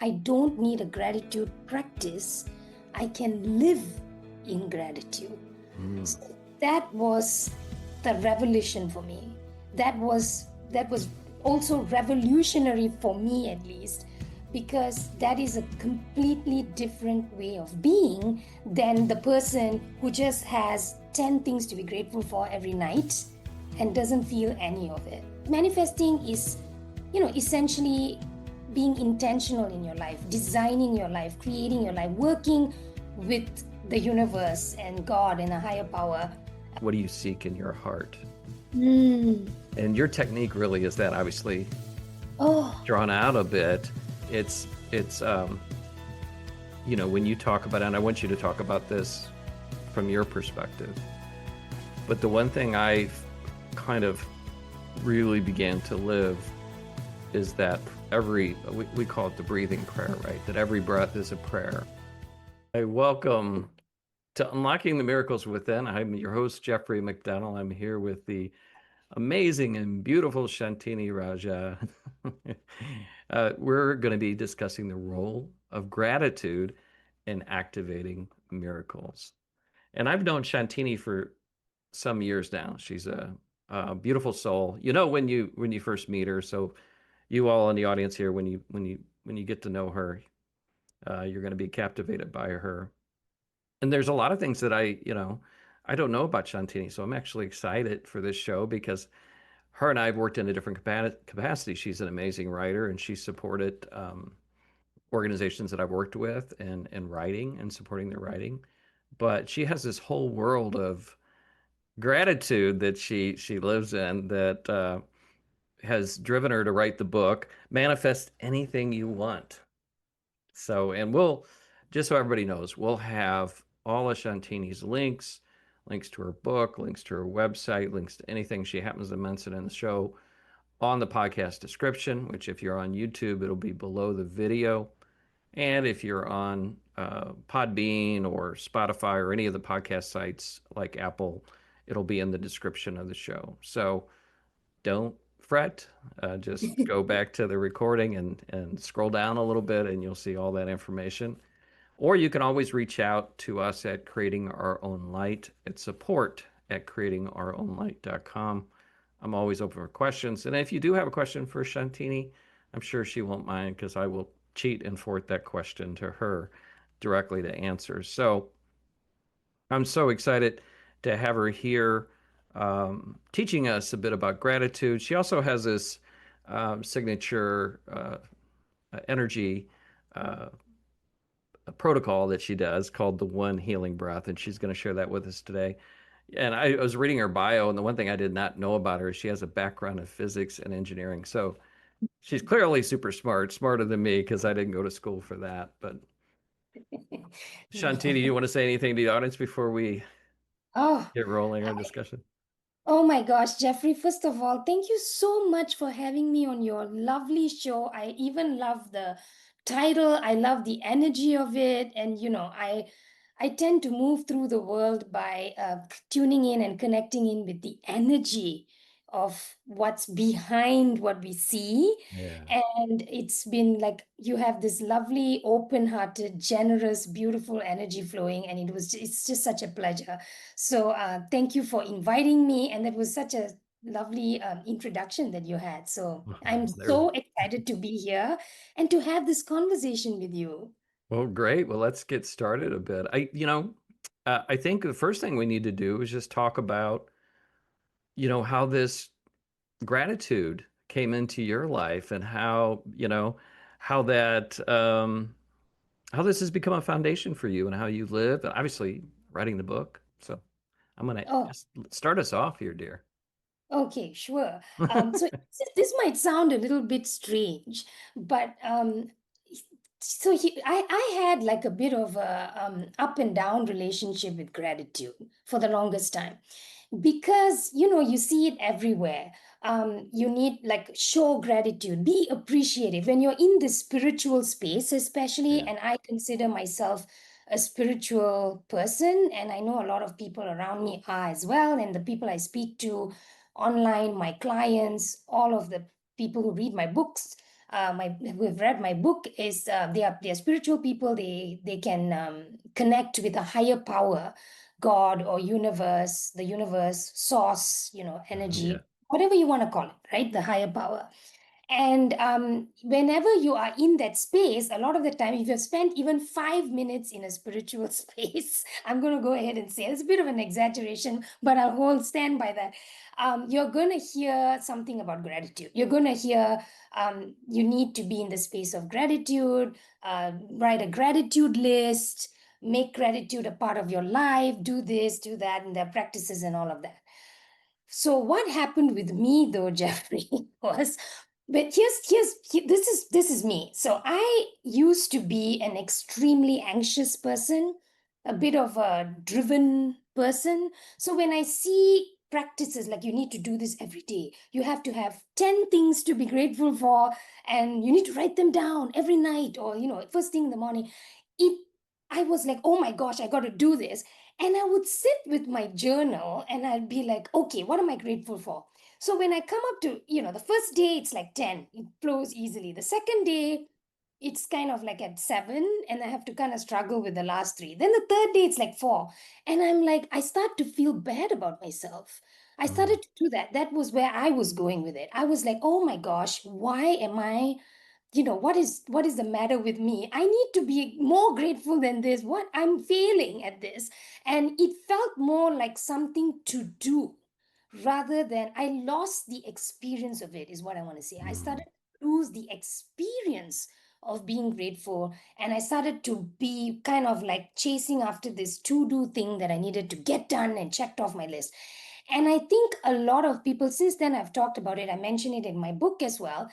I don't need a gratitude practice. I can live in gratitude. Mm. So that was the revolution for me. That was also revolutionary for me, at least, because that is a completely different way of being than the person who just has 10 things to be grateful for every night and doesn't feel any of it. Manifesting is, essentially being intentional in your life, designing your life, creating your life, working with the universe and God and a higher power. What do you seek in your heart? Mm. And your technique really is that, obviously Oh, drawn out a bit. It's when you talk about it, and I want you to talk about this from your perspective. But the one thing I kind of really began to live is that we call it the breathing prayer, right? That every breath is a prayer. I welcome to Unlocking the Miracles Within. I'm your host, Jeffrey McDonald. I'm here with the amazing and beautiful Shantini Raja. We're going to be discussing the role of gratitude in activating miracles. And I've known Shantini for some years now. She's a beautiful soul. You know when you first meet her. So you all in the audience here, when you get to know her, you're going to be captivated by her. And there's a lot of things that I don't know about Shantini. So I'm actually excited for this show because her and I have worked in a different capacity. She's an amazing writer, and she supported organizations that I've worked with and writing and supporting their writing. But she has this whole world of gratitude that she lives in that has driven her to write the book Manifest Anything You Want. So, and we'll, just so everybody knows, we'll have all of Shantini's links to her book, links to her website, links to anything she happens to mention in the show on the podcast description, which if you're on YouTube, it'll be below the video. And if you're on Podbean or Spotify or any of the podcast sites like Apple, it'll be in the description of the show. So don't fret. Just go back to the recording and scroll down a little bit, and you'll see all that information. Or you can always reach out to us at Creating Our Own Light at support at creatingourownlight.com. I'm always open for questions. And if you do have a question for Shantini, I'm sure she won't mind because I will cheat and forward that question to her directly to answer. So I'm so excited to have her here teaching us a bit about gratitude. She also has this signature energy protocol that she does called the One Healing Breath, and she's going to share that with us today. And I was reading her bio, and the one thing I did not know about her is she has a background in physics and engineering. So she's clearly super smart, smarter than me because I didn't go to school for that. But Shantini, you want to say anything to the audience before we oh, get rolling our discussion? oh my gosh, Jeffrey, first of all, thank you so much for having me on your lovely show. I even love the title. I love the energy of it. And I tend to move through the world by tuning in and connecting in with the energy of what's behind what we see. Yeah. And it's been like you have this lovely, open-hearted, generous, beautiful energy flowing, and it's just such a pleasure. So thank you for inviting me, and that was such a lovely introduction that you had. So I'm There. so excited to be here and to have this conversation with you. Well, great. Well, let's get started a bit. I think the first thing we need to do is just talk about, how this gratitude came into your life and how that, how this has become a foundation for you and how you live, and obviously writing the book. So I'm going to Oh, just start us off here, dear. okay, sure. So this might sound a little bit strange, but I had like a bit of a up and down relationship with gratitude for the longest time, because you see it everywhere. You need like show gratitude, be appreciative when you're in the spiritual space, especially. Yeah. And I consider myself a spiritual person, and I know a lot of people around me are as well, and the people I speak to online, my clients, all of the people who read my books, who've read my book is they are spiritual people. They can connect with a higher power, God or universe, the universe, source, Yeah. energy, whatever you want to call it, right? The higher power. And whenever you are in that space, a lot of the time, if you've spent even 5 minutes in a spiritual space, I'm going to go ahead and say it's a bit of an exaggeration, but I'll hold stand by that. You're going to hear something about gratitude. You're going to hear you need to be in the space of gratitude, write a gratitude list, make gratitude a part of your life, do this, do that, and there are practices and all of that. So what happened with me though, Jeffrey, was, but this is me. So I used to be an extremely anxious person, a bit of a driven person. So when I see practices like you need to do this every day, you have to have 10 things to be grateful for, and you need to write them down every night or first thing in the morning. It I was like, oh my gosh, I got to do this. And I would sit with my journal and I'd be like, okay, what am I grateful for? So when I come up to, the first day, it's like 10, it flows easily. The second day, it's kind of like at 7, and I have to kind of struggle with the last three. Then the third day, it's like 4. And I'm like, I start to feel bad about myself. I Mm. started to do that. That was where I was going with it. I was like, oh my gosh, why am I what is the matter with me? I need to be more grateful than this. What, I'm failing at this. And it felt more like something to do rather than I lost the experience of it, is what I want to say. I Mm. started to lose the experience of being grateful, and I started to be kind of like chasing after this to do thing that I needed to get done and checked off my list. And I think a lot of people, since then I've talked about it, I mentioned it in my book as well,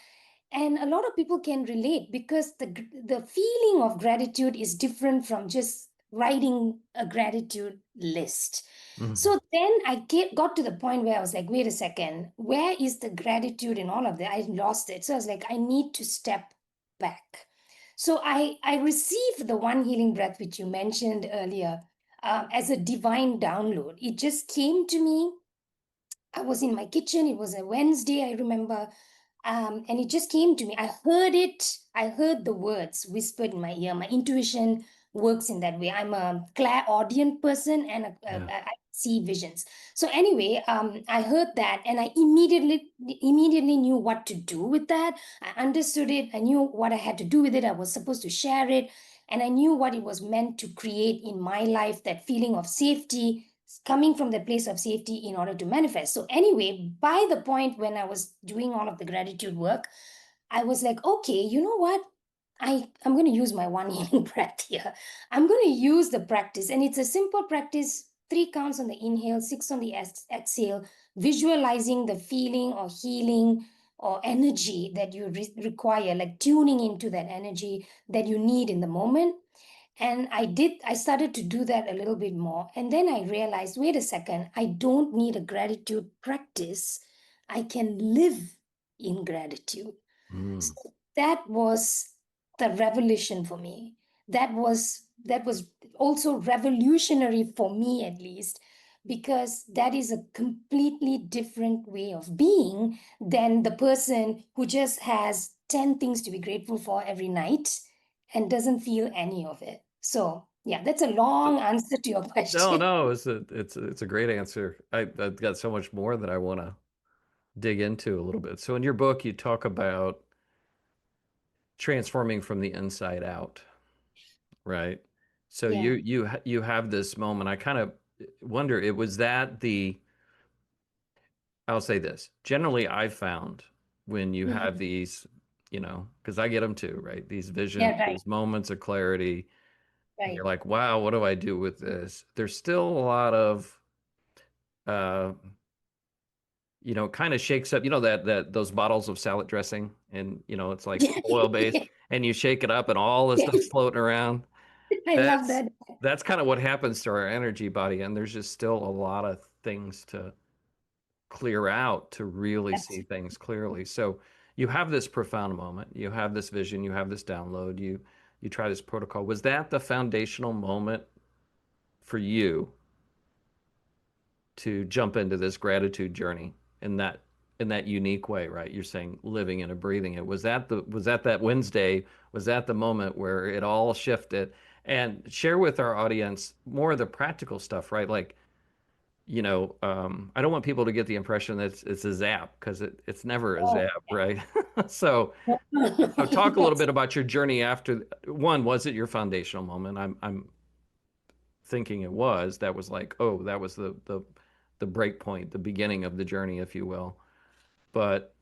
and a lot of people can relate because the feeling of gratitude is different from just writing a gratitude list. Mm. So then got to the point where I was like, wait a second, where is the gratitude in all of that? I lost it. So I was like, I need to step back. So I received the one healing breath which you mentioned earlier, as a divine download. It just came to me. I was in my kitchen. It was a Wednesday, I remember. And it just came to me. I heard it. I heard the words whispered in my ear. My intuition works in that way. I'm a clairaudient person, and Yeah. I see visions. So anyway, I heard that, and I immediately knew what to do with that. I understood it. I knew what I had to do with it. I was supposed to share it, and I knew what it was meant to create in my life. That feeling of safety, coming from the place of safety in order to manifest. So anyway, by the point when I was doing all of the gratitude work, I was like, okay, you know what? I'm going to use my one healing breath here. I'm going to use the practice, and it's a simple practice. 3 counts on the inhale, 6 on the exhale, visualizing the feeling or healing or energy that you require, like tuning into that energy that you need in the moment. And I started to do that a little bit more. And then I realized, wait a second, I don't need a gratitude practice. I can live in gratitude. Mm. So that was the revolution for me. That was also revolutionary for me, at least, because that is a completely different way of being than the person who just has 10 things to be grateful for every night and doesn't feel any of it. So, yeah, that's a long answer to your No, question. no, it's a great answer. I've got so much more that I want to dig into a little bit. So in your book, you talk about transforming from the inside out, right? So you Yeah. you ha- you have this moment. I kind of wonder, it was that the I'll say this. Generally, I've found when you have Mhm. these, because I get them too, right? These visions, Yeah, right, these moments of clarity, and you're right. like, wow, what do I do with this? There's still a lot of uh kind of shakes up, that those bottles of salad dressing, and it's like oil based, and you shake it up and all this stuff's floating around. I love That's that. that's kind of what happens to our energy body, and there's just still a lot of things to clear out to really see Absolutely. things clearly. So you have this profound moment, you have this vision, you have this download, you try this protocol. Was that the foundational moment for you to jump into this gratitude journey, and that in that unique way, right? You're saying living it and breathing it. Was that Wednesday? Was that the moment where it all shifted? And share with our audience more of the practical stuff, right? Like, I don't want people to get the impression that it's a zap because it's never a Oh, zap, right? So talk a little yes. bit about your journey after one. Was it your foundational moment? I'm thinking it was. That was like, oh, that was the break point, the beginning of the journey, if you will. But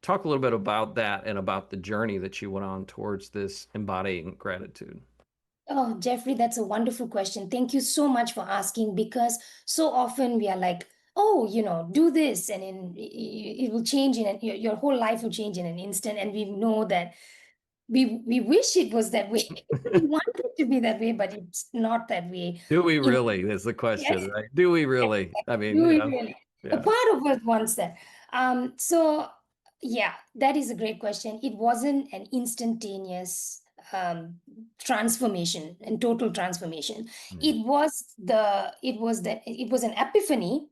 talk a little bit about that and about the journey that you went on towards this embodying gratitude. Oh, Jeffrey, that's a wonderful question. Thank you so much for asking because so often we are like, oh, do this and it will change your whole life will change in an instant. And we know that we wish it was that way. We want it to be that way, but it's not that way. Do we In really? Is the question, yes, right? Do we really? I mean, do we really? A yeah. part of us wants that. So yeah, that is a great question. It wasn't an instantaneous um, transformation and total transformation. Yeah. It was an epiphany.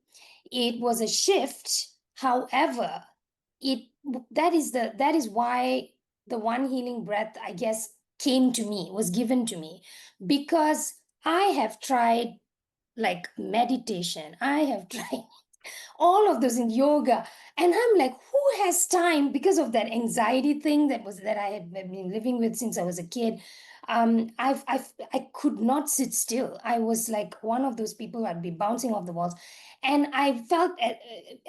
It was a shift. However, it that is why the one healing breath, I guess, came to me, was given to me, because I have tried like meditation. I have tried all of those in yoga. And I'm like, who has time because of that anxiety thing that I had been living with since I was a kid. I could not sit still. I was like one of those people who I'd be bouncing off the walls. And I felt,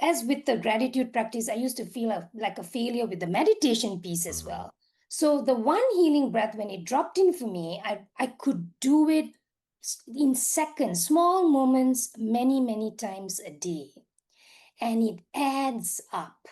as with the gratitude practice, I used to feel like a failure with the meditation piece as Mhm. well. So the one healing breath, when it dropped in for me, I could do it in seconds, small moments, many, many times a day. And it adds up.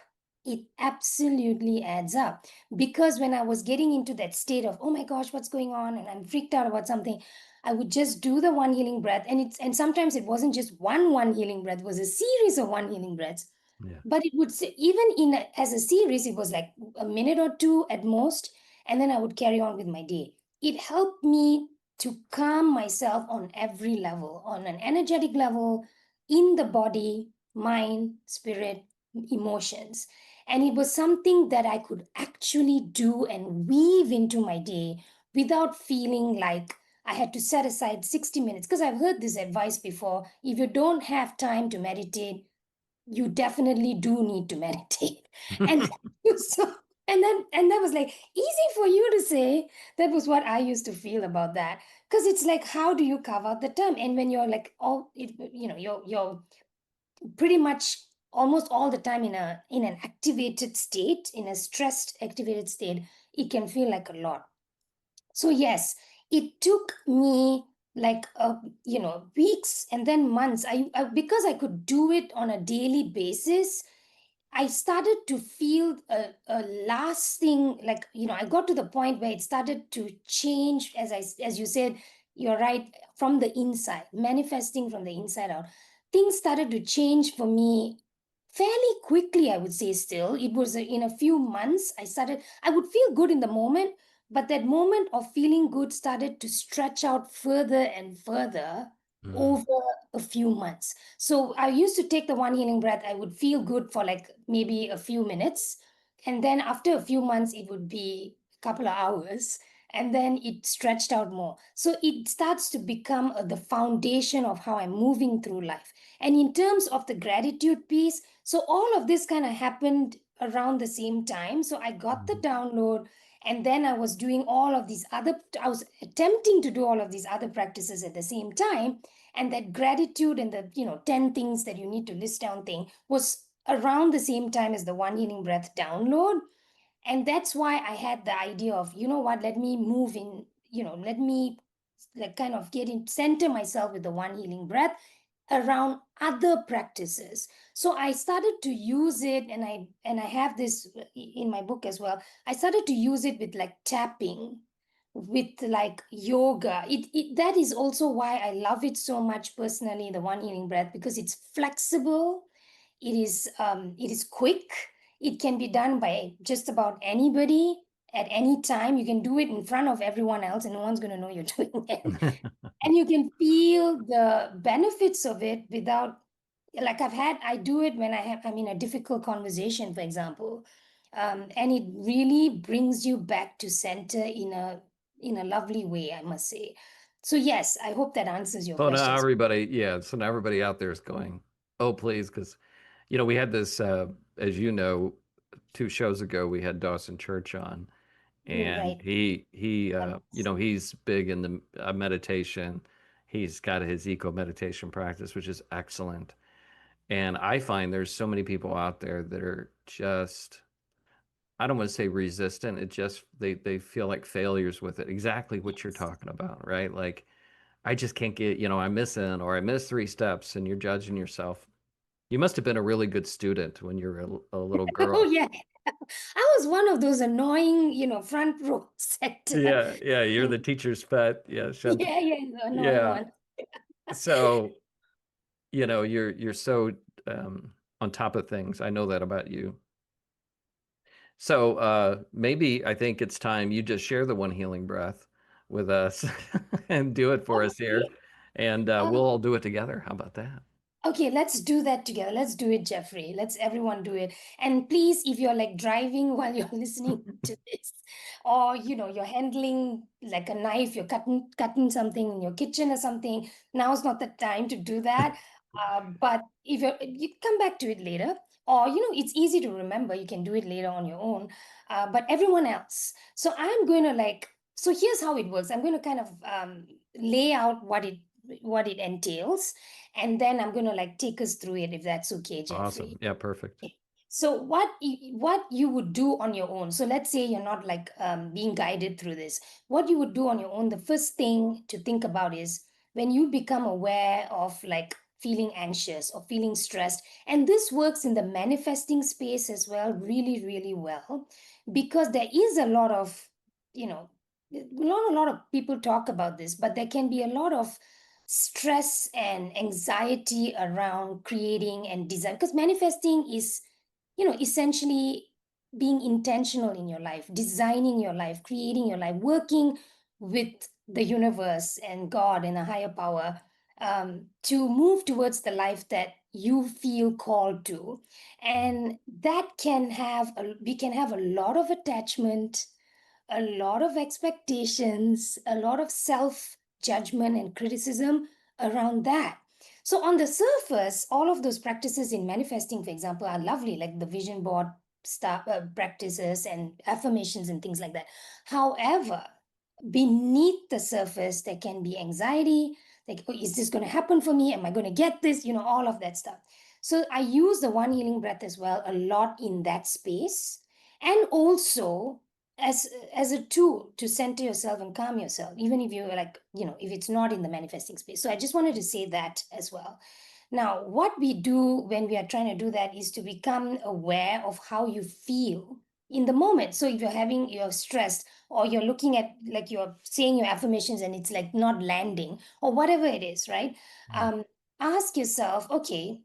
It absolutely adds up. Because when I was getting into that state of, oh my gosh, what's going on? And I'm freaked out about something, I would just do the one healing breath. And sometimes it wasn't just one healing breath, it was a series of one healing breaths. Yeah. But it would say, even as a series, it was like a minute or two at most, and then I would carry on with my day. It helped me to calm myself on every level, on an energetic level, in the body, mind, spirit, emotions. And it was something that I could actually do and weave into my day without feeling like I had to set aside 60 minutes. Because I've heard this advice before: if you don't have time to meditate, you definitely do need to meditate. And so, and that was like easy for you to say. That was what I used to feel about that, because it's like, how do you carve out the time? And when you're like you're pretty much almost all the time in an activated state, in a stressed activated state, it can feel like a lot. So yes, it took me like weeks and then months. Because I could do it on a daily basis, I started to feel a lasting, like, I got to the point where it started to change, as you said, you're right, from the inside, manifesting from the inside out. Things started to change for me fairly quickly, I would say. Still, it was in a few months. I would feel good in the moment, but that moment of feeling good started to stretch out further and further Mm. over a few months. So I used to take the one healing breath. I would feel good for like maybe a few minutes. And then after a few months, it would be a couple of hours. And then it stretched out more. So it starts to become the foundation of how I'm moving through life. And in terms of the gratitude piece, so all of this kind of happened around the same time. So I got the Mhm. download, and then I was doing I was attempting to do all of these other practices at the same time. And that gratitude and the 10 things that you need to list down thing was around the same time as the one healing breath download. And that's why I had the idea of, what, let me move in, let me like kind of get in, center myself with the one healing breath around other practices. So I started to use it, and I have this in my book as well. I started to use it with like tapping, with like yoga. That is also why I love it so much personally, the one healing breath, because it's flexible, it is quick, it can be done by just about anybody at any time. You can do it in front of everyone else and no one's going to know you're doing it. And you can feel the benefits of it without like I do it when I'm in a difficult conversation, for example, and it really brings you back to center in a lovely way, I must say. So yes, I hope that answers your So now questions. everybody, yeah, so now everybody out there is going, oh, please, because, we had this, as you know, 2 shows ago, we had Dawson Church on, and Right. he's big in the meditation. He's got his eco meditation practice, which is excellent. And I find there's so many people out there that are just, I don't want to say resistant. It just they feel like failures with it. Exactly what you're Yes. talking about, right? Like I just can't get, I'm missing or I missed 3 steps, and you're judging yourself. You must have been a really good student when you were a little Oh girl. yeah. I was one of those annoying, front row setter. Yeah, yeah, you're the teacher's pet. Yeah, Yeah, yeah, the annoying yeah. one. So, you're so on top of things. I know that about you. So, maybe I think it's time you just share the one healing breath with us and do it for us here, Okay. and we'll Um, all do it together. How about that? Okay, let's do that together. Let's do it, Jeffrey. Let's everyone do it. And please, if you're like driving while you're listening to this, or you're handling like a knife, you're cutting something in your kitchen or something, now's not the time to do that. But if you come back to it later, or it's easy to remember, you can do it later on your own. But everyone else. So I'm going to so here's how it works. I'm going to kind of lay out what it entails, and then I'm going to take us through it if that's okay, Awesome. Jeffrey. Yeah, perfect. So what you would do on your own. So let's say you're not being guided through this. What you would do on your own, the first thing to think about is when you become aware of feeling anxious or feeling stressed. And this works in the manifesting space as well, really, really well, because there is a lot of, a lot of people talk about this, but there can be a lot of stress and anxiety around creating and design, because manifesting is essentially being intentional in your life, designing your life, creating your life, working with the universe and God and a higher power, to move towards the life that you feel called to. And that we can have a lot of attachment, a lot of expectations, a lot of self judgment and criticism around that. So, on the surface, all of those practices in manifesting, for example, are lovely, like the vision board practices and affirmations and things like that. However, beneath the surface, there can be anxiety, like, oh, is this going to happen for me? Am I going to get this? All of that stuff. So, I use the one healing breath as well a lot in that space. And also, as a tool to center yourself and calm yourself, even if you're if it's not in the manifesting space. So I just wanted to say that as well. Now, what we do when we are trying to do that is to become aware of how you feel in the moment. So if you're stressed, or you're looking at, like, you're saying your affirmations and it's like not landing, or whatever it is, right? Mm. um Ask yourself, okay,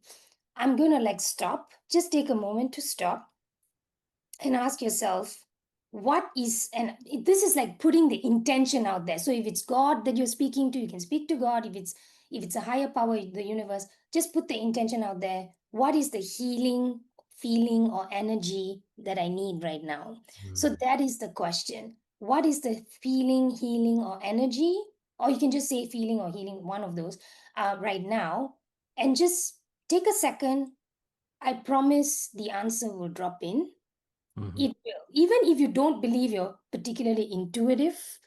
I'm gonna stop, just take a moment to stop and ask yourself, what is, and this is like putting the intention out there. So if it's God that you're speaking to, you can speak to God. If it's a higher power, the universe, just put the intention out there. What is the healing feeling or energy that I need right now? So Mm. that is the question. What is the feeling, healing, or energy? Or you can just say feeling or healing, one of those, right now. And just take a second. I promise the answer will drop in. Mhm. It will. Even if you don't believe you're particularly intuitive,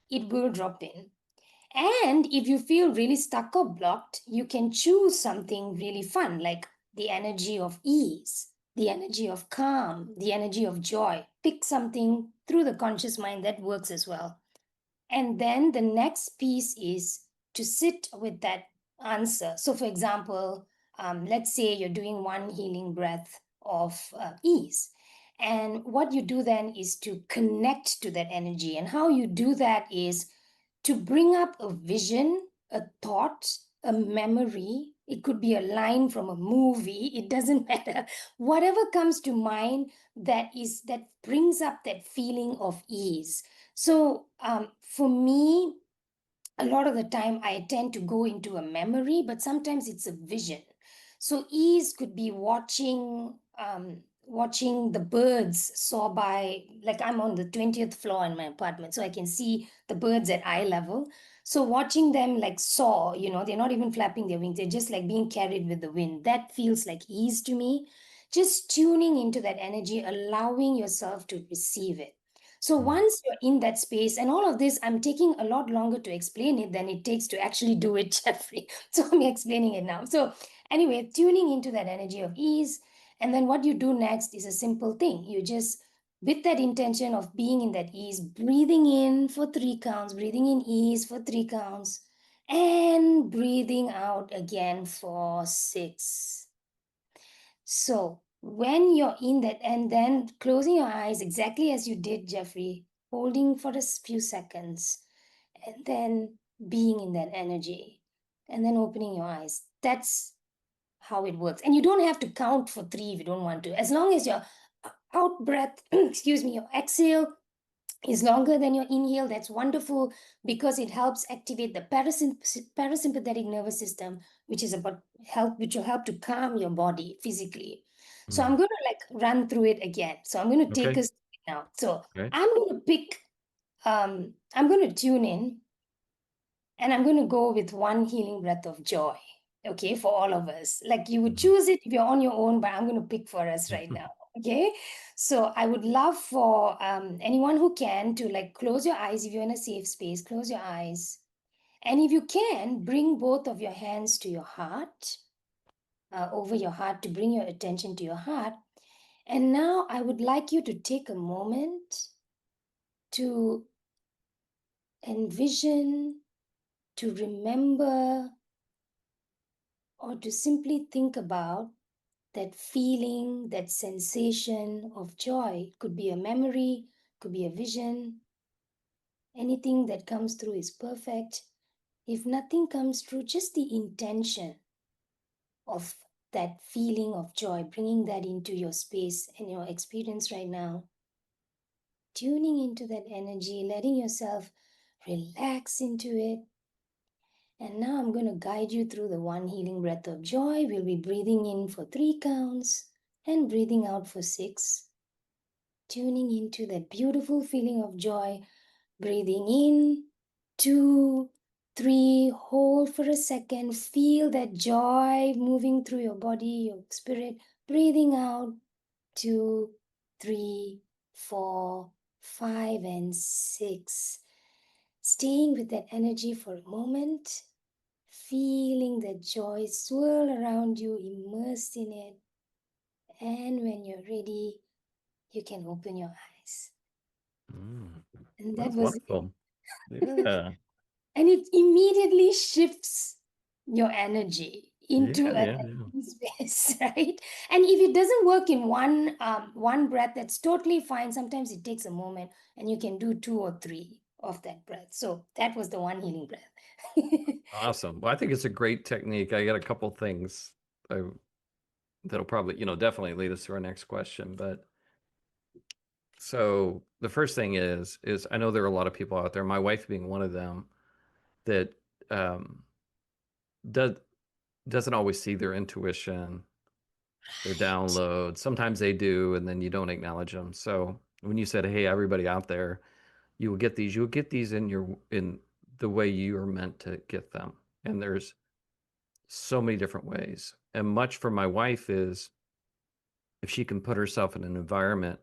it will drop in. And if you feel really stuck or blocked, you can choose something really fun, like the energy of ease, the energy of calm, the energy of joy. Pick something through the conscious mind that works as well. And then the next piece is to sit with that answer. So, for example, let's say you're doing one healing breath of ease. And what you do then is to connect to that energy. And how you do that is to bring up a vision, a thought, a memory. It could be a line from a movie, it doesn't matter. Whatever comes to mind that brings up that feeling of ease. So, for me, a lot of the time I tend to go into a memory, but sometimes it's a vision. So ease could be watching the birds soar by. Like I'm on the 20th floor in my apartment, so I can see the birds at eye level. So watching them like soar, they're not even flapping their wings, they're just like being carried with the wind. That feels like ease to me. Just tuning into that energy, allowing yourself to receive it. So Mm. once you're in that space, and all of this, I'm taking a lot longer to explain it than it takes to actually do it, Jeffrey. So I'm explaining it now. So anyway, tuning into that energy of ease. And then what you do next is a simple thing. You just, with that intention of being in that ease, breathing in for 3 counts, breathing in ease for 3 counts, and breathing out again for 6. So when you're in that, and then closing your eyes exactly as you did, Jeffrey, holding for a few seconds, and then being in that energy, and then opening your eyes. That's how it works. And you don't have to count for 3 if you don't want to. As long as your out breath, excuse me, your exhale is longer than your inhale, that's wonderful because it helps activate the parasympathetic nervous system, which is about help, which will help to calm your body physically. So I'm Mm. going to like run through it again. So I'm going to take Okay. us now. So Okay. I'm going to tune in, and I'm going to go with one healing breath of joy. Okay, for all of us. Like you would Mhm. choose it if you're on your own, but I'm going to pick for us right now. Okay, so I would love for anyone who can to like close your eyes if you're in a safe space, close your eyes. And if you can, bring both of your hands to your heart, over your heart, to bring your attention to your heart. And now I would like you to take a moment to envision, to remember, or to simply think about that feeling, that sensation of joy. It could be a memory, could be a vision. Anything that comes through is perfect. If nothing comes through, just the intention of that feeling of joy, bringing that into your space and your experience right now, tuning into that energy, letting yourself relax into it. And now I'm going to guide you through the one healing breath of joy. We'll be breathing in for 3 counts and breathing out for 6. Tuning into that beautiful feeling of joy. Breathing in, 2, 3, hold for a second. Feel that joy moving through your body, your spirit. Breathing out, 2, 3, 4, 5, and 6. Staying with that energy for a moment. Feeling the joy swirl around you, immersed in it. And when you're ready, you can open your eyes. Mm. And that That's was it. wonderful. Yeah. And it immediately shifts your energy into Yeah. an Yeah. Yeah. empty space, right? And if it doesn't work in one breath, that's totally fine. Sometimes it takes a moment, and you can do 2 or 3 of that breath. So that was the one healing breath. Awesome. Well, I think it's a great technique. I got a couple things I, that'll probably, definitely lead us to our next question. But so the first thing is I know there are a lot of people out there, my wife being one of them, that um, does doesn't always see their intuition, their download. Sometimes they do, and then you don't acknowledge them. So when you said, "Hey, everybody out there, you will get these in the way you are meant to get them," and there's so many different ways. And much for my wife is if she can put herself in an environment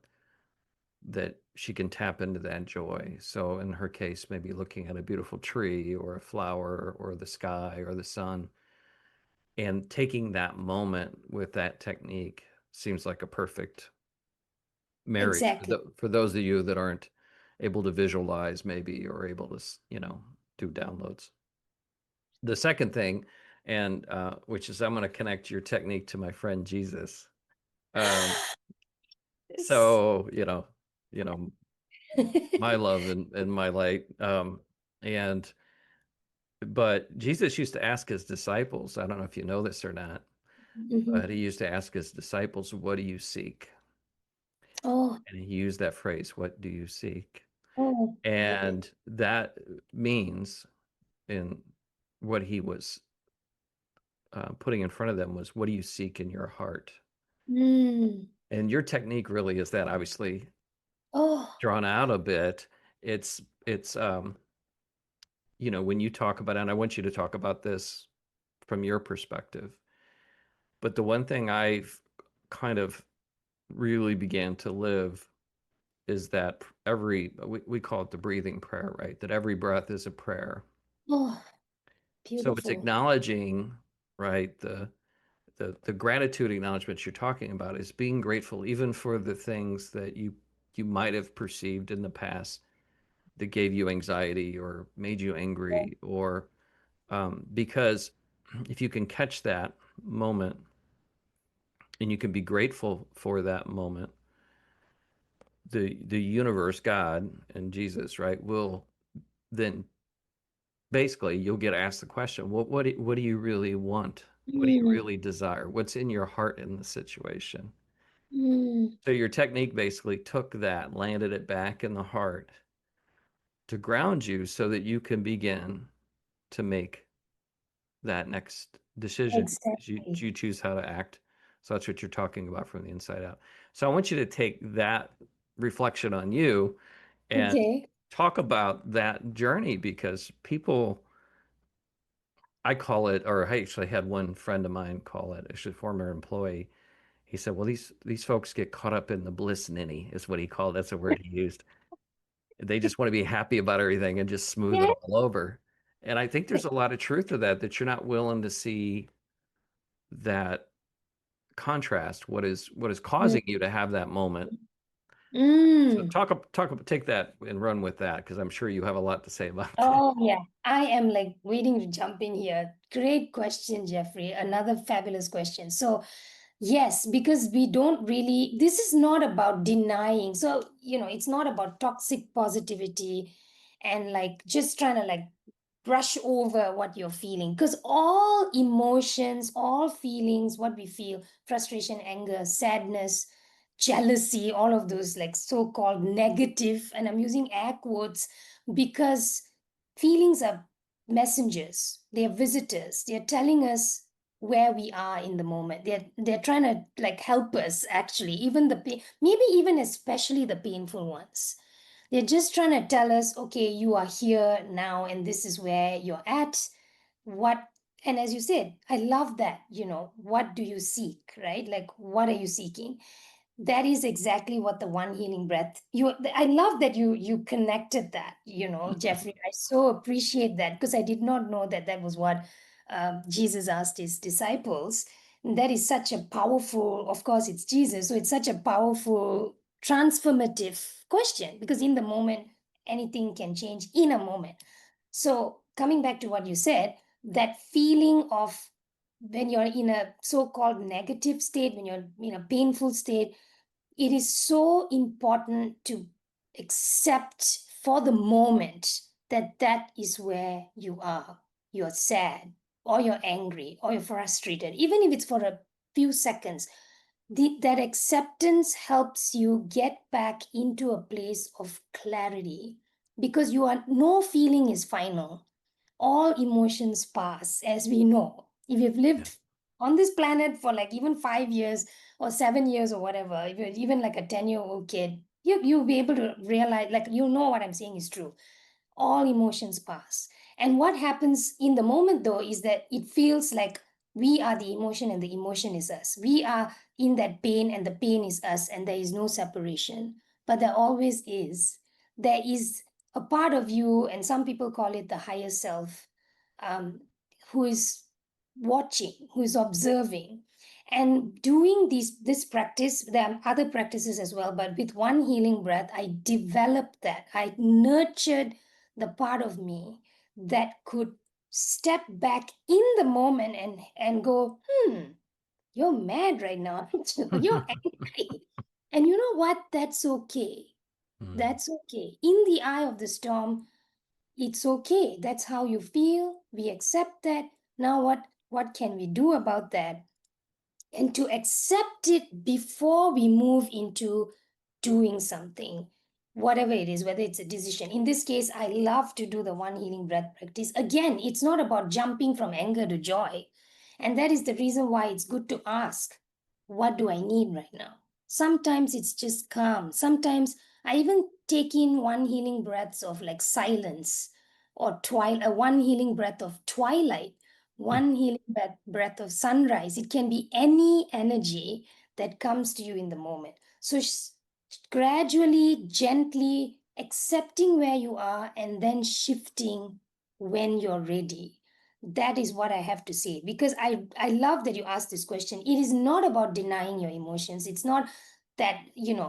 that she can tap into that joy. So in her case, maybe looking at a beautiful tree or a flower or the sky or the sun and taking that moment with that technique seems like a perfect marriage for, Exactly. for those of you that aren't able to visualize maybe or able to, do downloads. The second thing, and which is I'm going to connect your technique to my friend Jesus. Um, Yes. so, you know, my love and my light. And but Jesus used to ask his disciples, I don't know if you know this or not, but Mhm. he used to ask his disciples, what do you seek? Oh, And he used that phrase, what do you seek? oh, love it. And that means in what he was putting in front of them was, what do you seek in your heart? Mm. And your technique really is that, obviously Oh, drawn out a bit. It's when you talk about it, and I want you to talk about this from your perspective. But the one thing I've kind of really began to live is that we call it the breathing prayer, right? That every breath is a prayer. oh, So it's beautiful. acknowledging, right, the gratitude acknowledgement you're talking about is being grateful even for the things that you might have perceived in the past that gave you anxiety or made you angry, or because if you can catch that moment and you can be grateful for that moment, the universe, God and Jesus, right, will then basically you'll get asked the question, what do you really want? What do you Mm. really desire? What's in your heart in the situation? Mm. So your technique basically took that, landed it back in the heart to ground you so that you can begin to make that next decision. Exactly. You choose how to act. So that's what you're talking about from the inside out. So I want you to take that reflection on you and Okay. talk about that journey, because people, I call it, or I actually had one friend of mine call it, actually a former employee. He said, "Well, these folks get caught up in the bliss ninny," is what he called. That's a word he used. They just want to be happy about everything and just smooth it Yeah. all over. And I think there's a lot of truth to that, that you're not willing to see that contrast, what is Mm. causing you to have that moment. So Mm. take that and run with that, because I'm sure you have a lot to say about that. Oh, yeah. I am like waiting to jump in here. Great question, Jeffrey. Another fabulous question. So, yes, because we don't really, this is not about denying. So, it's not about toxic positivity and like just trying to like brush over what you're feeling. Because all emotions, all feelings, what we feel, frustration, anger, sadness, jealousy, all of those like so called negative, and I'm using air quotes because feelings are messengers, they're visitors, they're telling us where we are in the moment. They're trying to like help us actually, even the pain, maybe even especially the painful ones. They're just trying to tell us, okay, you are here now and this is where you're at. What, and as you said, I love that, what do you seek, right? Like what are you seeking? That is exactly what the one healing breath, I love that you connected that, Jeffrey. I so appreciate that because I did not know that that was what Jesus asked his disciples. And that is such a powerful, of course it's Jesus, so it's such a powerful transformative question, because in the moment anything can change in a moment. So coming back to what you said, that feeling of when you're in a so-called negative state, when you're in a painful state, it is so important to accept for the moment that that is where you are. You're sad, or you're angry, or you're frustrated, even if it's for a few seconds. That acceptance helps you get back into a place of clarity, because no feeling is final. All emotions pass, as we know. If you've Yeah. lived on this planet for like even 5 years or 7 years or whatever, if you're even like a 10-year-old kid, you'll be able to realize, like, what I'm saying is true. All emotions pass. And what happens in the moment, though, is that it feels like we are the emotion and the emotion is us. We are in that pain and the pain is us, and there is no separation. But there always is. There is a part of you, and some people call it the higher self, um, who is watching, who is observing. And doing this practice, there are other practices as well, but with one healing breath, I developed that. I nurtured the part of me that could step back in the moment and go, you're mad right now. You're angry. And you know what? That's okay. Mm. That's okay. In the eye of the storm, it's okay. That's how you feel. We accept that. Now what can we do about that? And to accept it before we move into doing something, whatever it is, whether it's a decision. In this case, I love to do the one healing breath practice. Again, it's not about jumping from anger to joy. And that is the reason why it's good to ask, what do I need right now? Sometimes it's just calm. Sometimes I even take in one healing breaths of like silence or twilight, one healing breath of twilight, one healing breath of sunrise. It can be any energy that comes to you in the moment. So gradually, gently accepting where you are and then shifting when you're ready. That is what I have to say, because I love that you asked this question. It is not about denying your emotions. It's not that,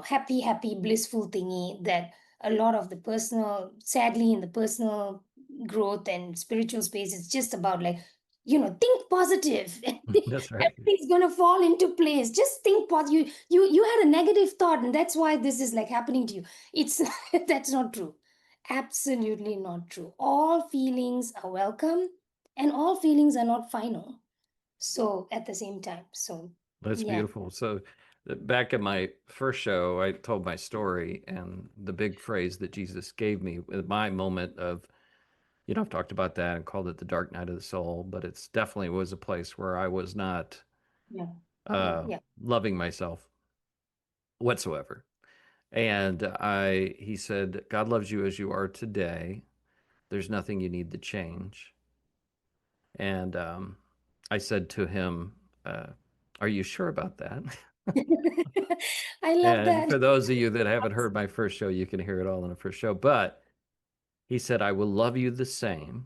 happy blissful thingy that a lot of the personal, sadly, in the personal growth and spiritual space, it's just about like, think positive. That's right. Everything's gonna fall into place. Just think positive. You had a negative thought, and that's why this is like happening to you. It's That's not true. Absolutely not true. All feelings are welcome, and all feelings are not final. So at the same time. So That's yeah. beautiful. So, back at my first show, I told my story, and the big phrase that Jesus gave me, my moment of, I've talked about that and called it the dark night of the soul, but it's definitely was a place where I was not Yeah. uh, Yeah. loving myself whatsoever. And he said, God loves you as you are today. There's nothing you need to change. And I said to him, uh, are you sure about that? I love And that. for those of you that haven't heard my first show, you can hear it all in the first show. But he said, I will love you the same.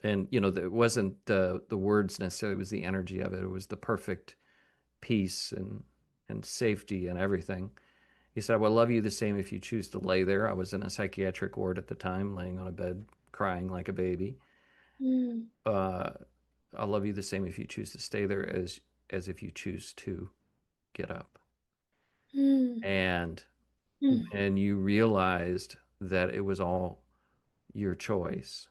And, it wasn't the words necessarily, it was the energy of it. It was the perfect peace and safety and everything. He said, I will love you the same if you choose to lay there. I was in a psychiatric ward at the time, laying on a bed, crying like a baby. Mm, Uh, I'll love you the same if you choose to stay there as if you choose to get up. mm, And mm. when you realized that it was all your choice,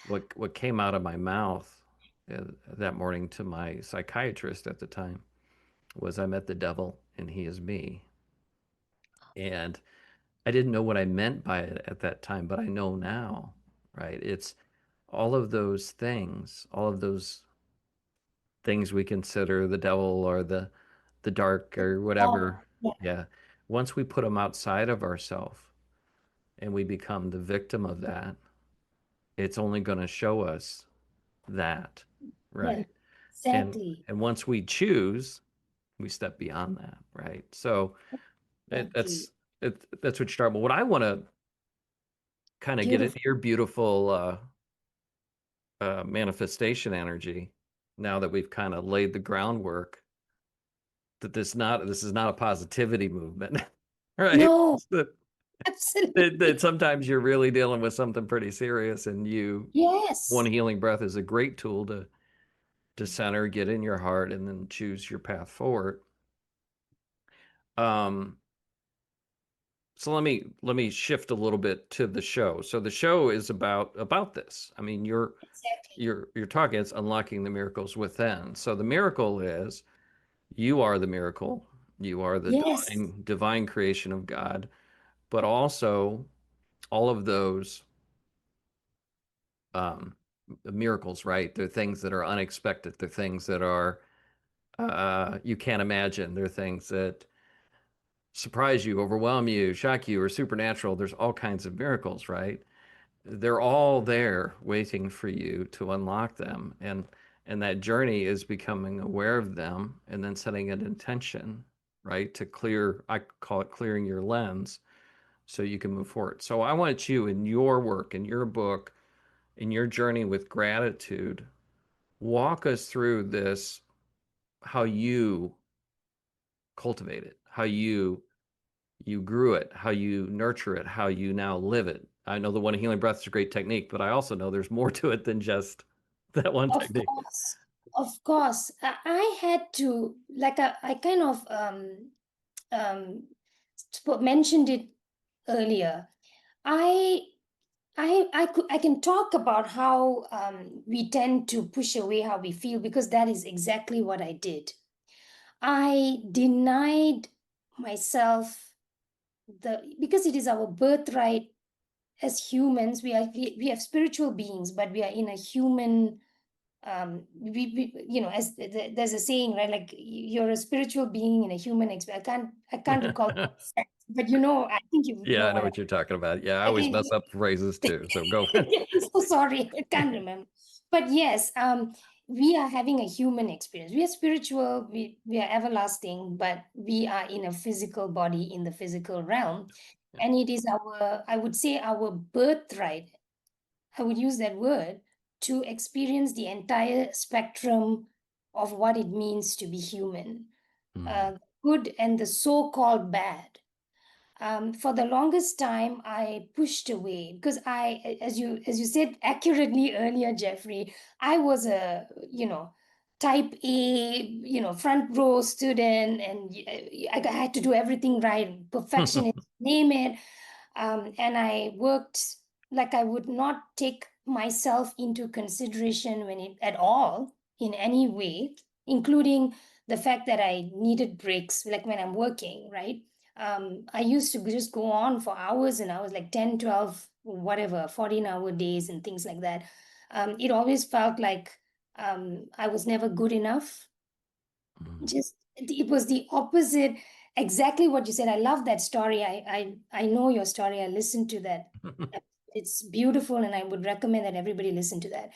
what came out of my mouth that morning to my psychiatrist at the time was, I met the devil and he is me. And I didn't know what I meant by it at that time, but I know now, right? It's all of those things, all of those things we consider the devil or the dark or Oh, whatever. yeah, Yeah. Once we put them outside of ourselves and we become the victim of that, it's only going to show us that, yeah, right? And exactly. and once we choose, we step beyond that, right? So it, Exactly. that's that's what you start. But what I want to kind of get Beautiful. into your beautiful manifestation energy, now that we've kind of laid the groundwork, that this is not a positivity movement, right? No, It's that absolutely. sometimes you're really dealing with something pretty serious, and one Yes. healing breath is a great tool to center, get in your heart, and then choose your path forward. Um, so let me shift a little bit to the show. So the show is about this. I mean, Exactly. you're talking, it's unlocking the miracles within. So the miracle is you are the miracle. You are the Yes. divine creation of God, but also all of those um, miracles, right? They're things that are unexpected. They're things that are you can't imagine. They're things that surprise you, overwhelm you, shock you, or supernatural. There's all kinds of miracles, right? They're all there waiting for you to unlock them. And that journey is becoming aware of them and then setting an intention, right? To clear, I call it clearing your lens so you can move forward. So I want you in your work, in your book, in your journey with gratitude, walk us through this, how you cultivate it, how you grew it, how you nurture it, how you now live it. I know the one healing breath is a great technique, but I also know there's more to it than just that one Of technique. course. Of course. I had to, like, I kind of mentioned it earlier. I I can talk about how we tend to push away how we feel, because that is exactly what I did. I denied myself because it is our birthright as humans. We are spiritual beings, but we are in a human as there's a saying, right? Like you're a spiritual being in a human experience. I can't recall, but I think you Yeah, know I know what what you're talking about. Yeah, I always I, mess up phrases too. So go. I'm so sorry, I can't remember. But yes, we are having a human experience. We are spiritual, we are everlasting, but we are in a physical body in the physical realm. And it is our, I would say, our birthright, I would use that word, to experience the entire spectrum of what it means to be human, Mm. uh, good and the so-called bad. For the longest time, I pushed away because as you said accurately earlier, Jeffrey, I was a type A, front row student, and I had to do everything right, perfectionist, name it. And I worked like I would not take myself into consideration when it at all in any way, including the fact that I needed breaks, like when I'm working, right? I used to just go on for hours and hours, like 10, 12, whatever, 14-hour days and things like that. It always felt like I was never good enough. Mm. Just it was the opposite, exactly what you said. I love that story. I know your story. I listened to that. It's beautiful, and I would recommend that everybody listen to that.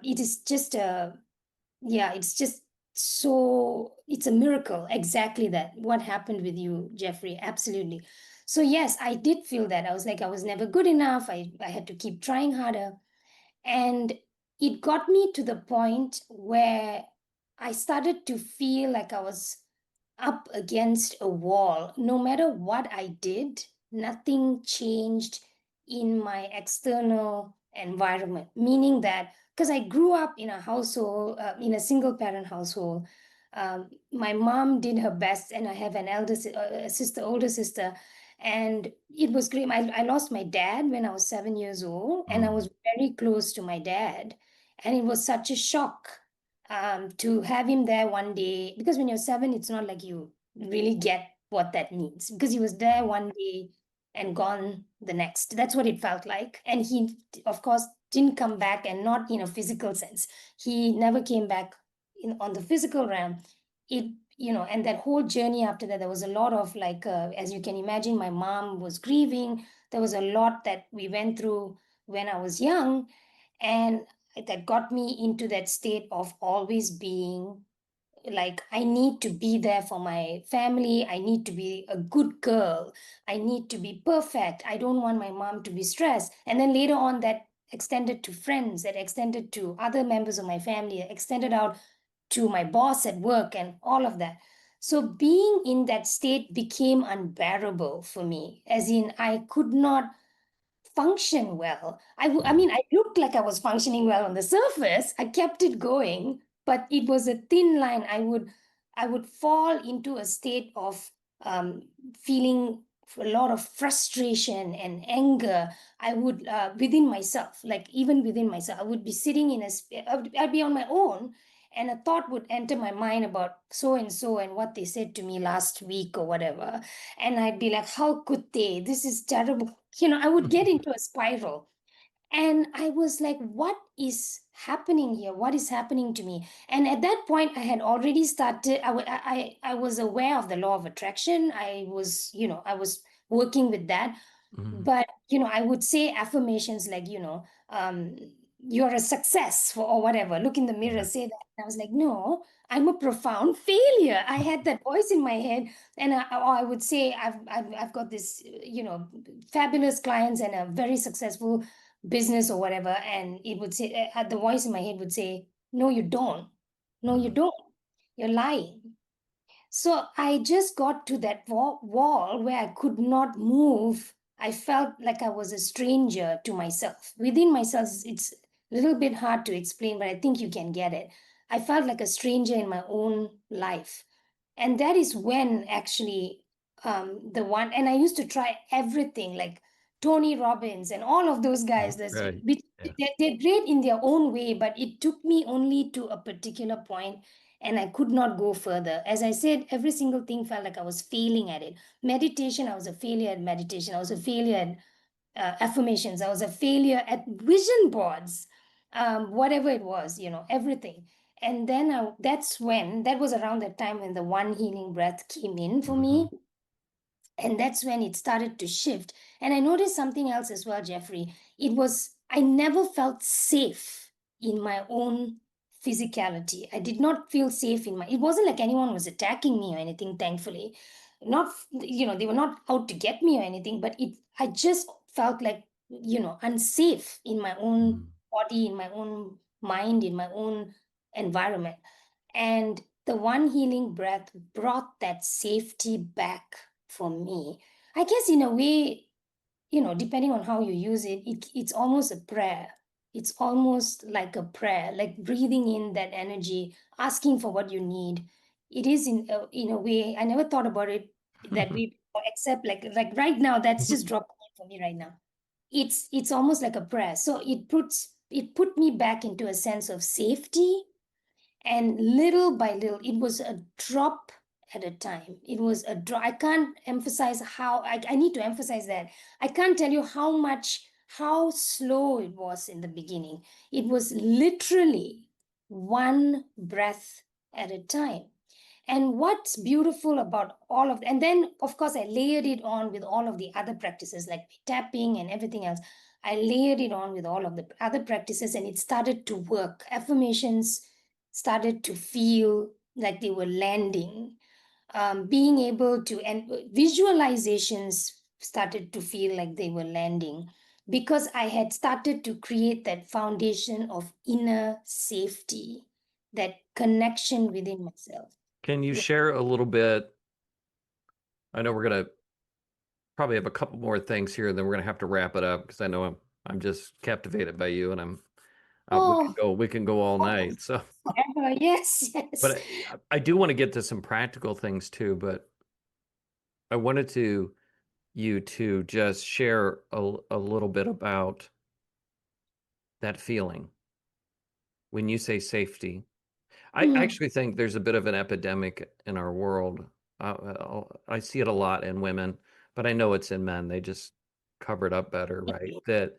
It is just a yeah, it's just so it's a miracle. Exactly that. What happened with you, Jeffrey? Absolutely. So yes, I did feel that. I was like, I was never good enough. I had to keep trying harder. And it got me to the point where I started to feel like I was up against a wall. No matter what I did, nothing changed in my external environment. Meaning that because I grew up in a household, in a single parent household, my mom did her best, and I have an sister, older sister, and it was great. I lost my dad when I was 7 years old, and I Mm. was very close to my dad. And it was such a shock to have him there one day. Because when you're seven, it's not like you really get what that means. Because he was there one day and gone the next. That's what it felt like. And he, of course, didn't come back, and not in a physical sense. He never came back on the physical realm. And that whole journey after that, there was a lot of like, as you can imagine, my mom was grieving. There was a lot that we went through when I was young, and that got me into that state of always being like, I need to be there for my family. I need to be a good girl. I need to be perfect. I don't want my mom to be stressed. And then later on, that extended to friends, that extended to other members of my family, extended out to my boss at work, and all of that. So being in that state became unbearable for me, as in I could not function well. I Mm. mean, I looked like I was functioning well on the surface. I kept it going, but it was a thin line. I would fall into a state of um, feeling a lot of frustration and anger. I would within myself, like even within myself, I would be sitting in I'd be on my own, and a thought would enter my mind about so and so and what they said to me last week or whatever, and I'd be like, how could they? This is terrible. I would get into a spiral. And I was like, what is happening here? What is happening to me? And at that point, I had already started, I was aware of the law of attraction. I was working with that. Mm. But I would say affirmations like, you're a success or whatever. Look in the mirror, Yeah. say that. And I was like, no, I'm a profound failure. I had that voice in my head. And or I would say, I've got this, fabulous clients and a very successful business or whatever. And it would say, the voice in my head would say, no, you don't. No, you Mm. don't. You're lying. So I just got to that wall where I could not move. I felt like I was a stranger to myself. Within myself, it's a little bit hard to explain, but I think you can get it. I felt like a stranger in my own life. And that is when actually the one, and I used to try everything like Tony Robbins and all of those guys. Right. Yeah. They're great in their own way, but it took me only to a particular point, and I could not go further. As I said, every single thing felt like I was failing at it. Meditation, I was a failure at meditation. I was a failure at affirmations. I was a failure at vision boards. whatever it was, everything. And then that was around the time when the one healing breath came in for Hmm. me. And that's when it started to shift. And I noticed something else as well, Jeffrey. I never felt safe in my own physicality. I did not feel safe it wasn't like anyone was attacking me or anything, thankfully. Not, they were not out to get me or anything, but I just felt like, unsafe in my own body, in my own mind, in my own environment. And the one healing breath brought that safety back for me. I guess in a way, depending on how you use it's almost a prayer. It's almost like a prayer, like breathing in that energy, asking for what you need. It is in a way. I never thought about it that way before, except like right now, that's just dropped in for me right now. It's almost like a prayer. So it put me back into a sense of safety, and little by little, it was a drop at a time. It was a drop. I can't emphasize I need to emphasize that. I can't tell you how slow it was in the beginning. It was literally one breath at a time. And what's beautiful about all of, and then of course I layered it on with all of the other practices like tapping and everything else. I layered it on with all of the other practices, and it started to work. Affirmations started to feel like they were landing. Being able to, and visualizations started to feel like they were landing, because I had started to create that foundation of inner safety, that connection within myself. Can you Yeah. share a little bit? I know we're gonna probably have a couple more things here, and then we're gonna have to wrap it up because I know I'm just captivated by you, and Oh, we can go all night. So, forever. Yes, yes. but I do want to get to some practical things too. But I wanted you to just share a little bit about that feeling when you say safety. I Mm, actually think there's a bit of an epidemic in our world. I see it a lot in women, but I know it's in men. They just cover it up better, right? That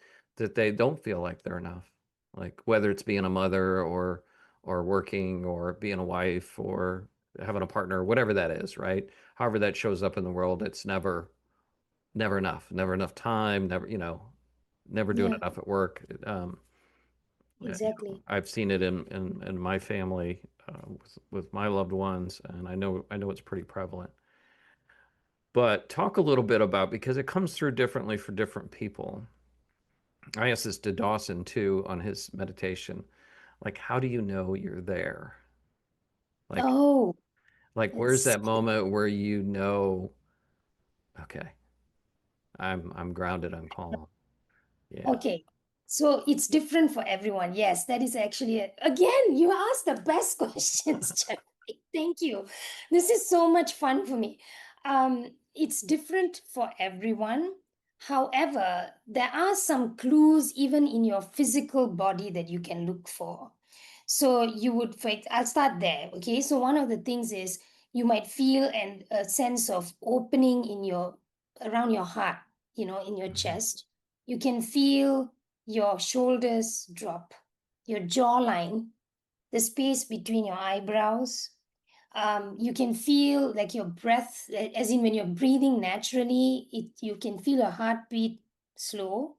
they don't feel like they're enough. Like whether it's being a mother or working or being a wife or having a partner, whatever that is, right? However that shows up in the world, it's never enough, never enough time, never, never doing yeah, enough at work. exactly. I've seen it in my family with my loved ones, and I know it's pretty prevalent. But talk a little bit about because it comes through differently for different people. I asked this to Dawson too on his meditation. Like, how do you know you're there? Like, Oh, where's that's that moment where you know, okay, I'm grounded, I'm calm. Yeah. okay. So it's different for everyone. Yes, that is actually it. Again, you asked the best questions, Jeffrey. Thank you. This is so much fun for me. It's different for everyone. However, there are some clues even in your physical body that you can look for. So I'll start there. Okay. So one of the things is you might feel a sense of opening around your heart, in your Mhm. chest. You can feel your shoulders drop, your jawline, the space between your eyebrows. You can feel like your breath, as in when you're breathing naturally, you can feel your heartbeat slow.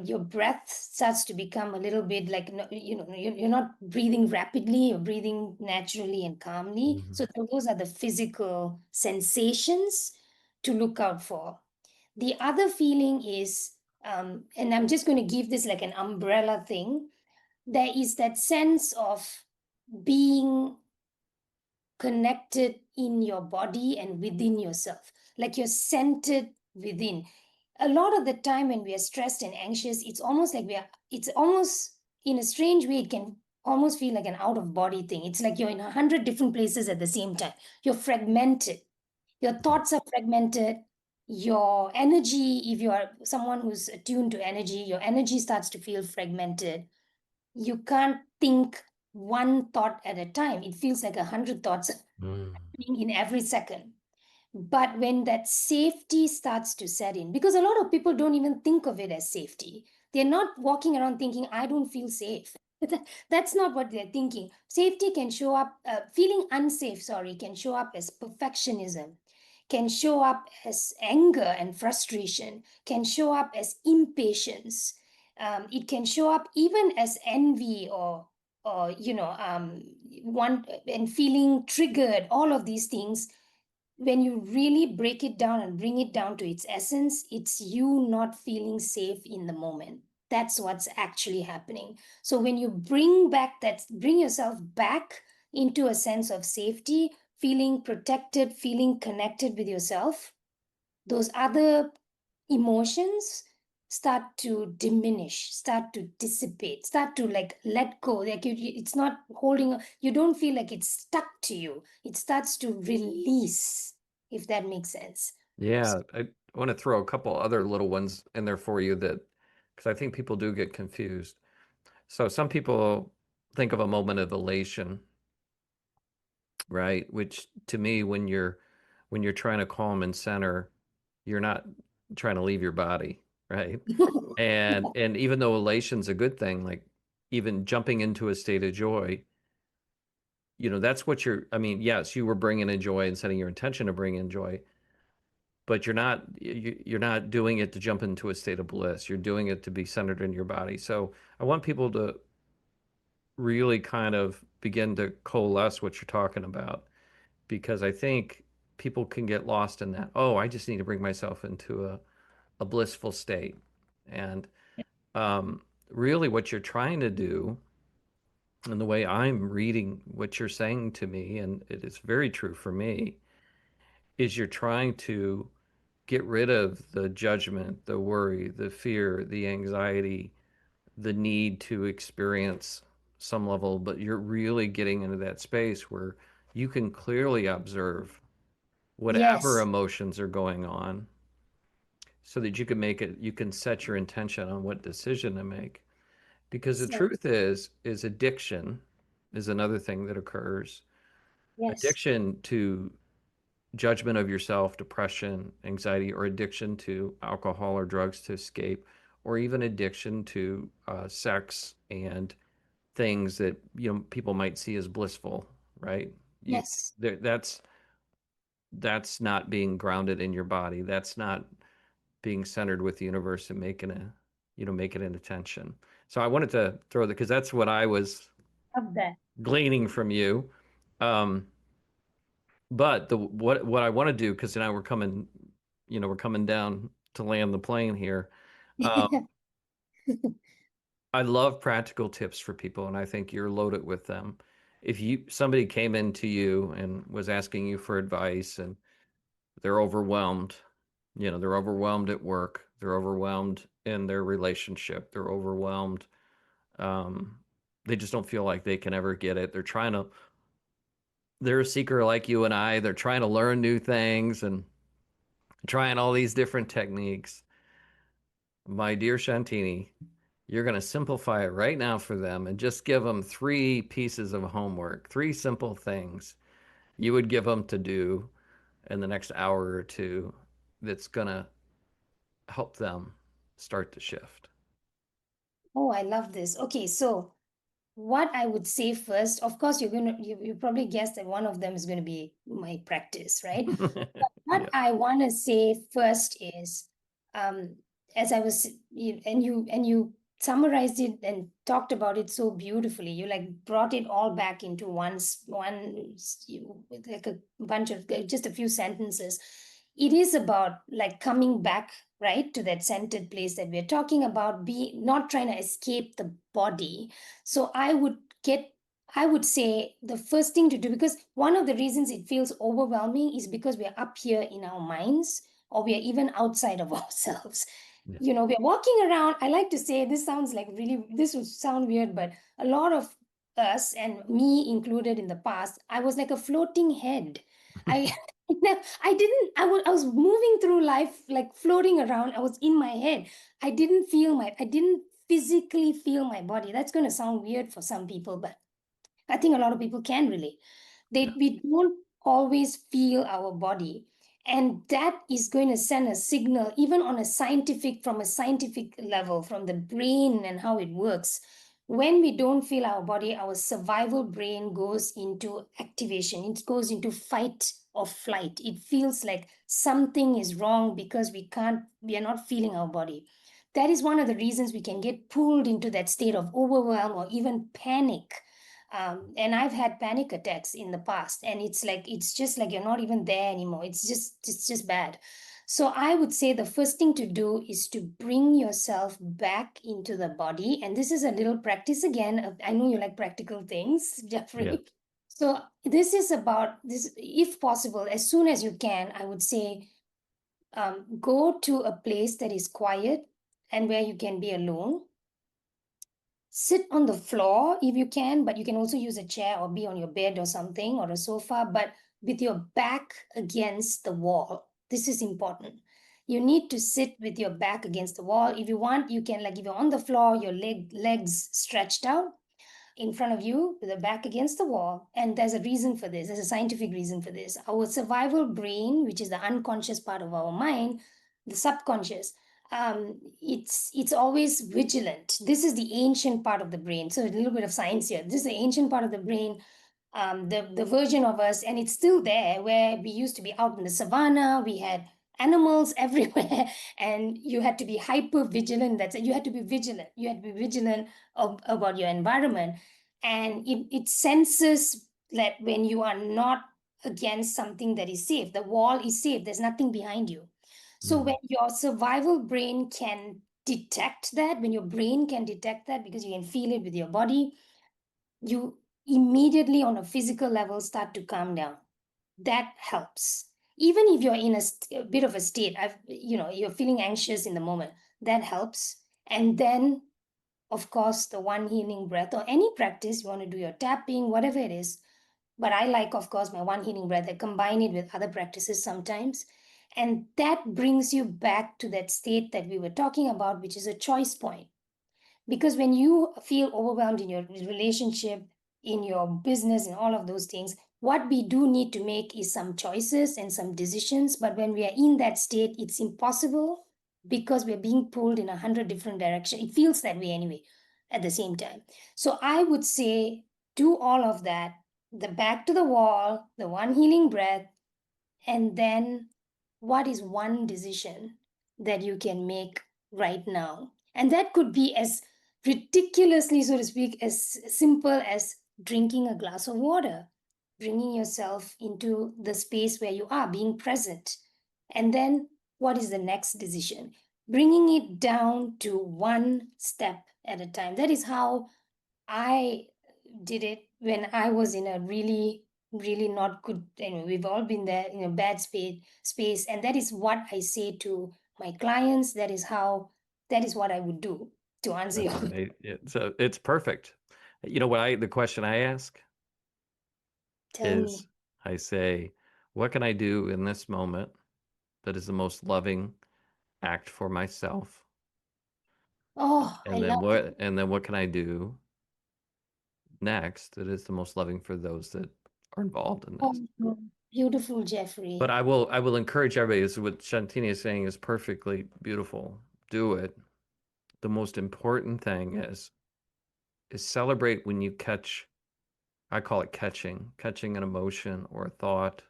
Your breath starts to become a little bit like, you're not breathing rapidly, you're breathing naturally and calmly. Mhm. So those are the physical sensations to look out for. The other feeling is, and I'm just going to give this like an umbrella thing, there is that sense of being connected in your body and within yourself, like you're centered within. A lot of the time when we are stressed and anxious, it's almost, in a strange way, it can almost feel like an out of body thing. It's like you're in 100 different places at the same time. You're fragmented. Your thoughts are fragmented. Your energy, if you are someone who's attuned to energy, your energy starts to feel fragmented. You can't think one thought at a time. It feels like 100 thoughts Mm. happening in every second. But when that safety starts to set in, because a lot of people don't even think of it as safety, They're not walking around thinking, I don't feel safe. That's not what they're thinking. Safety can show up, feeling unsafe, sorry, can show up as perfectionism, can show up as anger and frustration, can show up as impatience. It can show up even as envy or one and feeling triggered. All of these things, when you really break it down and bring it down to its essence, it's you not feeling safe in the moment. That's what's actually happening. So when you bring yourself back into a sense of safety, feeling protected, feeling connected with yourself, those other emotions start to diminish, start to dissipate, start to like let go. Like it's not holding, you don't feel like it's stuck to you. It starts to release, if that makes sense. Yeah, I want to throw a couple other little ones in there for you that, because I think people do get confused. So some people think of a moment of elation, right? Which to me, when you're trying to calm and center, you're not trying to leave your body, right? And even though elation's a good thing, like even jumping into a state of joy, that's what I mean, yes, you were bringing in joy and setting your intention to bring in joy, but you're not doing it to jump into a state of bliss. You're doing it to be centered in your body. So I want people to really kind of begin to coalesce what you're talking about, because I think people can get lost in that. Oh, I just need to bring myself into a blissful state. And um, really, what you're trying to do, and the way I'm reading what you're saying to me, and it is very true for me, is you're trying to get rid of the judgment, the worry, the fear, the anxiety, the need to experience some level, but you're really getting into that space where you can clearly observe whatever Yes. emotions are going on so that you can set your intention on what decision to make. Because the So, truth is addiction is another thing that occurs. yes. Addiction to judgment of yourself, depression, anxiety, or addiction to alcohol or drugs to escape, or even addiction to sex and things that people might see as blissful, right? You Yes. there, that's not being grounded in your body. That's not being centered with the universe and making an attention. So I wanted to throw that because that's what I was Love that. gleaning from you. Um, but what I want to do, because now we're coming down to land the plane here. Um, I love practical tips for people, and I think you're loaded with them. If somebody came into you and was asking you for advice and they're overwhelmed, they're overwhelmed at work, they're overwhelmed in their relationship, they're overwhelmed, um, they just don't feel like they can ever get it. They're a seeker like you and I. They're trying to learn new things and trying all these different techniques. My dear Shantini, you're going to simplify it right now for them and just give them three pieces of homework, three simple things you would give them to do in the next hour or two that's going to help them start to shift. Oh, I love this. Okay, so what I would say first, of course, you probably guessed that one of them is going to be my practice, right? But what Yeah. I want to say first is, um, as I was, and you summarized it and talked about it so beautifully. You like brought it all back into like a bunch of just a few sentences. It is about like coming back, right, to that centered place that we're talking about, be not trying to escape the body. So I would say the first thing to do, because one of the reasons it feels overwhelming is because we are up here in our minds, or we are even outside of ourselves. Yeah. We're walking around. I like to say, this will sound weird, but a lot of us, and me included in the past, I was like a floating head. I I was moving through life like floating around. I was in my head. I didn't physically feel my body. That's going to sound weird for some people, but I think a lot of people can relate. Yeah. We don't always feel our body. And that is going to send a signal, even on a scientific, from a scientific level, from the brain and how it works. When we don't feel our body, our survival brain goes into activation. It goes into fight or flight. It feels like something is wrong because we are not feeling our body. That is one of the reasons we can get pulled into that state of overwhelm or even panic. And I've had panic attacks in the past, and it's just like you're not even there anymore. It's just bad. So I would say the first thing to do is to bring yourself back into the body. And this is a little practice again. I know you like practical things, Yeah. Jeffrey. So this is about this, if possible, as soon as you can, I would say, go to a place that is quiet and where you can be alone. Sit on the floor if you can, but you can also use a chair or be on your bed or something or a sofa, but with your back against the wall. This is important. You need to sit with your back against the wall. If you want, you can, like, if you're on the floor, your legs stretched out in front of you with the back against the wall. And there's a reason for this. There's a scientific reason for this. Our survival brain, which is the unconscious part of our mind, the subconscious, it's always vigilant. This is the ancient part of the brain. So a little bit of science here. This is the ancient part of the brain, the version of us, and it's still there, where we used to be out in the savannah. We had animals everywhere, and you had to be hyper vigilant. That's it. You had to be vigilant. You had to be vigilant about your environment, and it senses that when you are not against something that is safe, the wall is safe. There's nothing behind you. So when Mhm. your survival brain can detect that, when your brain can detect that because you can feel it with your body, you immediately on a physical level start to calm down. That helps. Even if you're in a bit of a state, you're feeling anxious in the moment, that helps. And then, of course, the one healing breath or any practice, you want to do your tapping, whatever it is. But I like, of course, my one healing breath. I combine it with other practices sometimes. And that brings you back to that state that we were talking about, which is a choice point. Because when you feel overwhelmed in your relationship, in your business, and all of those things, what we do need to make is some choices and some decisions. But when we are in that state, it's impossible because we're being pulled in 100 different directions. It feels that way anyway at the same time. So I would say do all of that, the back to the wall, the one healing breath, and then what is one decision that you can make right now? And that could be as ridiculously, so to speak, as simple as drinking a glass of water, bringing yourself into the space where you are, being present. And then what is the next decision? Bringing it down to one step at a time. That is how I did it when I was in a really, really not good. We've all been there in a bad space, and that is what I say to my clients. That is what I would do to answer That's your amazing. It's perfect. You know what the question I ask tell me. is, I say, what can I do in this moment that is the most loving act for myself? Oh, I love that. And then what can I do next that is the most loving for those that are involved in this? Oh, beautiful, But Jeffrey. I will encourage everybody, this is what Shantini is saying is perfectly beautiful. Do it. The most important thing is celebrate when you catch, I call it catching an emotion or a thought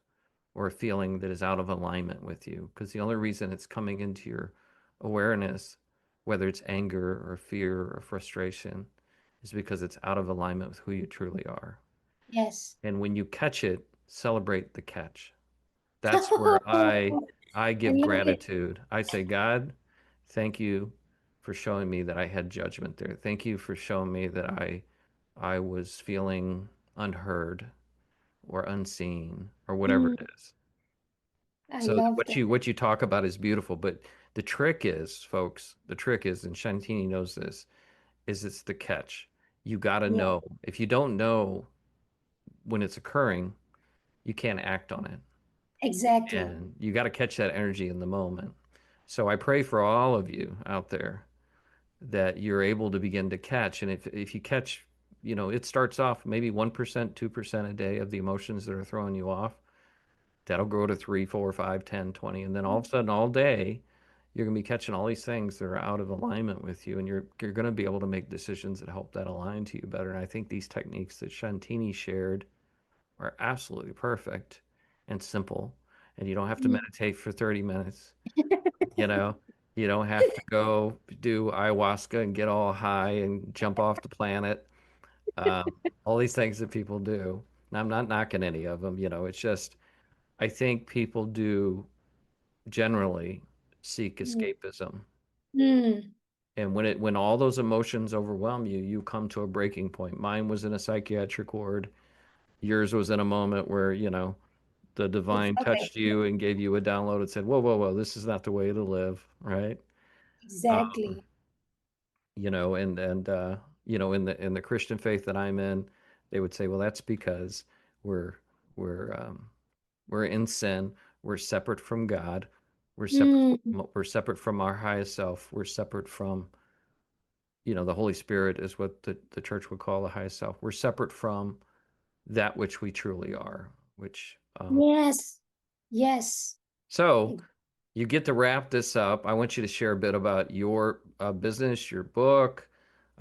or a feeling that is out of alignment with you. Because the only reason it's coming into your awareness, whether it's anger or fear or frustration, is because it's out of alignment with who you truly are. Yes. And when you catch it, celebrate the catch. That's where I I give love it. gratitude. I say, God, thank you for showing me that I had judgment there. Thank you for showing me that I was feeling unheard or unseen or whatever Mm, it is. I So love that. what you talk about is beautiful, but the trick is, folks, the trick is, and Shantini knows this, is it's the catch. You got to Yeah, know. If you don't know when it's occurring, you can't act on it. exactly. And you got to catch that energy in the moment. So I pray for all of you out there that you're able to begin to catch. And if you catch, it starts off maybe 1%, 2% a day of the emotions that are throwing you off. That'll grow to 3, 4, 5, 10, 20, and then all of a sudden, all day, you're going to be catching all these things that are out of alignment with you, and you're going to be able to make decisions that help that align to you better. And I think these techniques that Shantini shared are absolutely perfect and simple, and you don't have to Mm. meditate for 30 minutes. You know, you don't have to go do ayahuasca and get all high and jump off the planet. All these things that people do. And I'm not knocking any of them. It's just I think people do generally seek Mm. escapism. Mm. And when all those emotions overwhelm you, you come to a breaking point. Mine was in a psychiatric ward. Yours was in a moment where, the It divine felt like touched you and gave you a download and said, "Whoa, whoa, whoa, this is not the way to live," right? Um, exactly. in the Christian faith that I'm in, they would say, "Well, that's because we're we're um, we're in sin. We're separate from God. Mm. We're separate from our highest self. We're separate from, the Holy Spirit is what the church would call the highest self. We're separate from that which we truly are, which Yes. Yes. so you get to wrap this up. I want you to share a bit about your business, your book,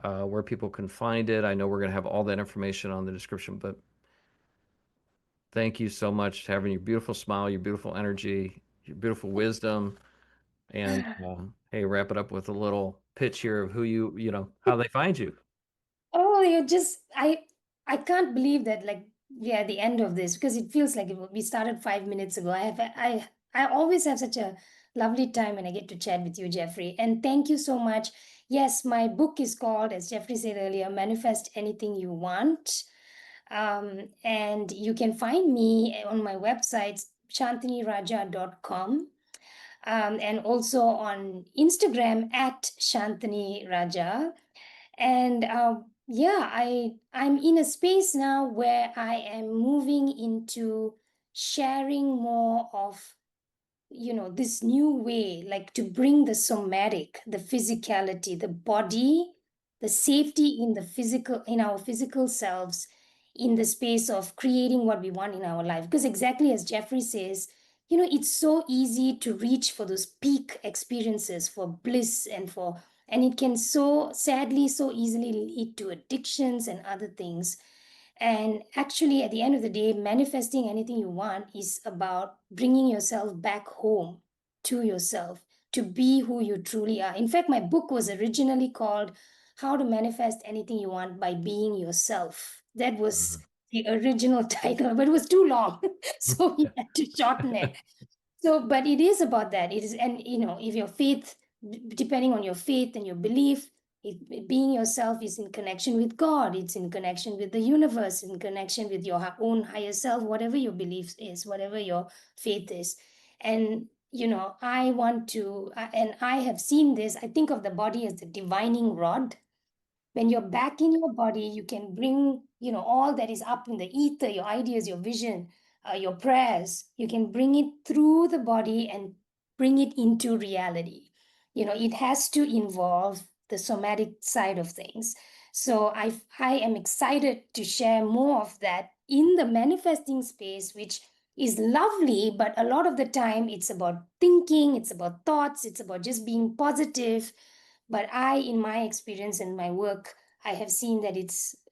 where people can find it. I know we're going to have all that information on the description, but thank you so much for having your beautiful smile, your beautiful energy, your beautiful wisdom. And hey, wrap it up with a little pitch here of how they find you. Oh, I can't believe that like we are at the end of this because it feels like we started 5 minutes ago. I always have such a lovely time when I get to chat with you, Jeffrey. And thank you so much. Yes, my book is called, as Jeffrey said earlier, Manifest Anything You Want. And you can find me on my website, shantaniraja.com. And also on Instagram at Shantani Raja. And yeah, I'm in a space now where I am moving into sharing more of this new way, like to bring the somatic, the physicality, the body, the safety in the physical, in our physical selves, in the space of creating what we want in our life. Because exactly as Jeffrey says, it's so easy to reach for those peak experiences, for bliss, and it can so sadly so easily lead to addictions and other things. And actually, at the end of the day, manifesting anything you want is about bringing yourself back home to yourself, to be who you truly are. In fact, my book was originally called How to Manifest Anything You Want by Being Yourself. That was Mhm. the original title, but it was too long. So we had to shorten it. So, but it is about that. It is, and if your faith, depending on your faith and your belief, being yourself is in connection with God. It's in connection with the universe, in connection with your own higher self, whatever your belief is, whatever your faith is. And I want to, and I have seen this. I think of the body as the divining rod. When you're back in your body, you can bring all that is up in the ether, your ideas, your vision, your prayers, you can bring it through the body and bring it into reality. It has to involve the somatic side of things. So I am excited to share more of that in the manifesting space, which is lovely, but a lot of the time it's about thinking, it's about thoughts, it's about just being positive. But in my experience and my work, I have seen that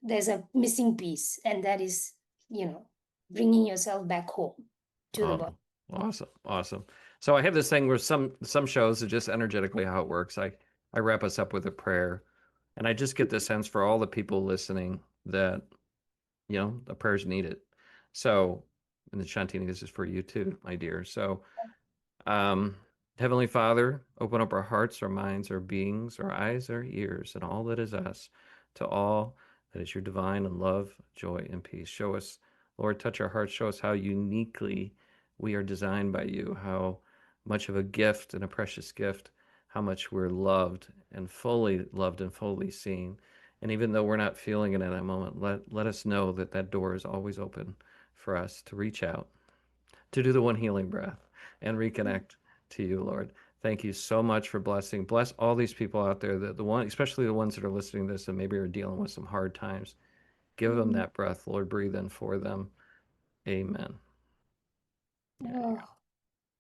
there's a missing piece, and that is, you know, bringing yourself back home to the body. Oh, awesome, awesome. So I have this thing where some shows are just energetically how it works. I wrap us up with a prayer, and I just get the sense for all the people listening that the prayers needed. So, and the Shantini, this is for you too, my dear. So um, Heavenly Father, open up our hearts, our minds, our beings, our eyes, our ears, and all that is us to all that is your divine and love, joy, and peace. Show us, Lord, touch our hearts. Show us how uniquely we are designed by you, how much of a gift and a precious gift, how much we're loved and fully seen. And even though we're not feeling it in that moment, let us know that that door is always open for us to reach out to do the one healing breath and reconnect to you, Lord. Thank you so much for blessing. Bless all these people out there, especially the ones that are listening to this and maybe are dealing with some hard times. Give them Mm. that breath, Lord. Breathe in for them. Amen. Oh,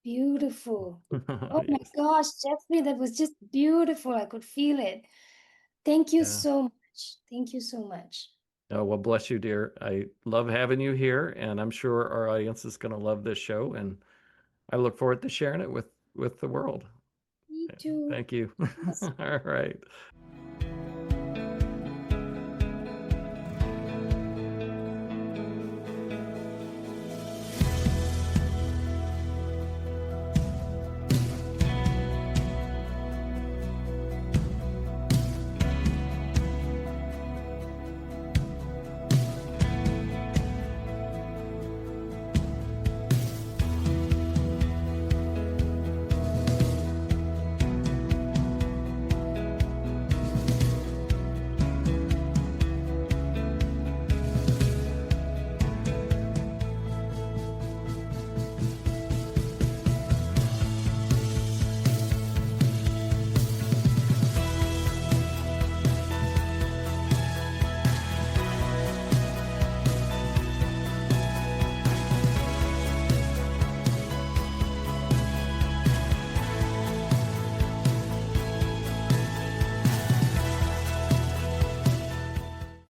beautiful. Oh my Yes. gosh, Jeffrey, that was just beautiful. I could feel it. Thank you Yeah. so much. Thank you so much. Oh, well, bless you, dear. I love having you here, and I'm sure our audience is going to love this show, and I look forward to sharing it with the world. Me too. Thank you. Yes. All right.